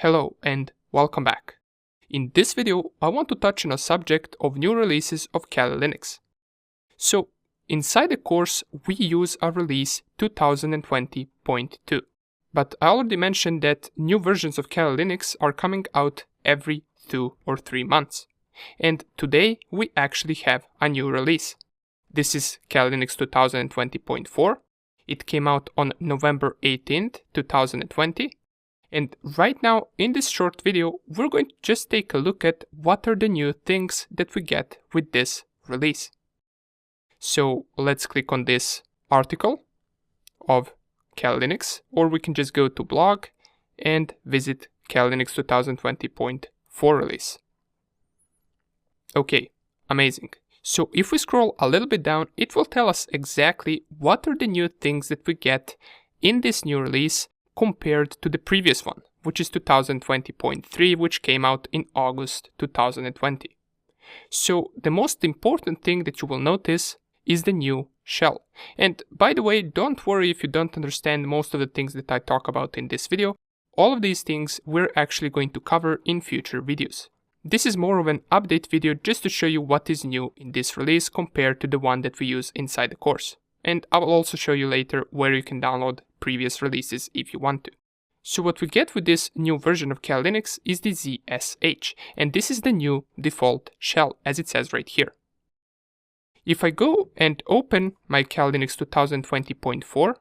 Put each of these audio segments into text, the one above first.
Hello and welcome back. In this video, I want to touch on a subject of new releases of Kali Linux. So, inside the course, we use a release 2020.2. But I already mentioned that new versions of Kali Linux are coming out every 2 or 3 months. And today, we actually have a new release. This is Kali Linux 2020.4. It came out on November 18th, 2020. And right now, in this short video, we're going to just take a look at what are the new things that we get with this release. So let's click on this article of Kali Linux, or we can just go to blog and visit Kali Linux 2020.4 release. Okay, amazing. So if we scroll a little bit down, it will tell us exactly what are the new things that we get in this new release compared to the previous one, which is 2020.3, which came out in August 2020. So the most important thing that you will notice is the new shell. And by the way, don't worry if you don't understand most of the things that I talk about in this video. All of these things we're actually going to cover in future videos. This is more of an update video just to show you what is new in this release compared to the one that we use inside the course. And I will also show you later where you can download previous releases if you want to. So what we get with this new version of Kali Linux is the ZSH, and this is the new default shell, as it says right here. If I go and open my Kali Linux 2020.4,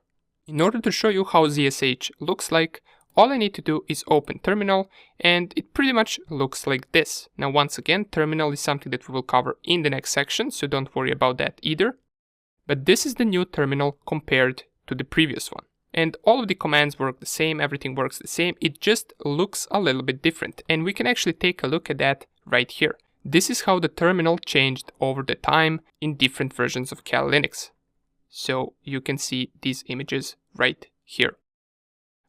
in order to show you how ZSH looks like, all I need to do is open terminal, and it pretty much looks like this. Now once again, terminal is something that we will cover in the next section, so don't worry about that either. But this is the new terminal compared to the previous one. And all of the commands work the same, everything works the same, it just looks a little bit different. And we can actually take a look at that right here. This is how the terminal changed over the time in different versions of Kali Linux. So you can see these images right here.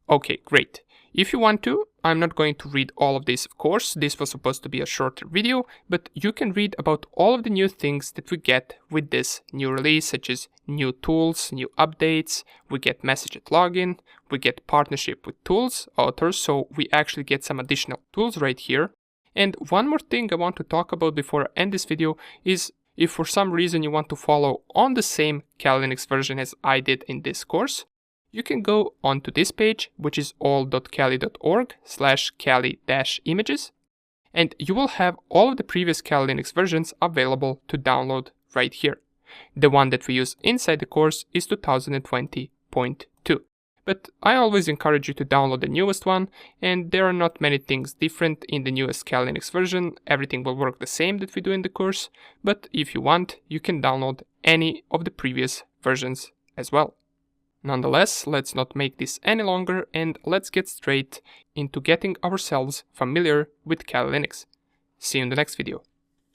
Okay, great. If you want to, I'm not going to read all of this, of course. This was supposed to be a shorter video, but you can read about all of the new things that we get with this new release, such as new tools, new updates, we get message at login, we get partnership with tools, authors, so we actually get some additional tools right here. And one more thing I want to talk about before I end this video is if for some reason you want to follow on the same Kali Linux version as I did in this course, you can go onto this page, which is all.kali.org/kali-images, and you will have all of the previous Kali Linux versions available to download right here. The one that we use inside the course is 2020.2. But I always encourage you to download the newest one, and there are not many things different in the newest Kali Linux version. Everything will work the same that we do in the course, but if you want, you can download any of the previous versions as well. Nonetheless, let's not make this any longer and let's get straight into getting ourselves familiar with Kali Linux. See you in the next video.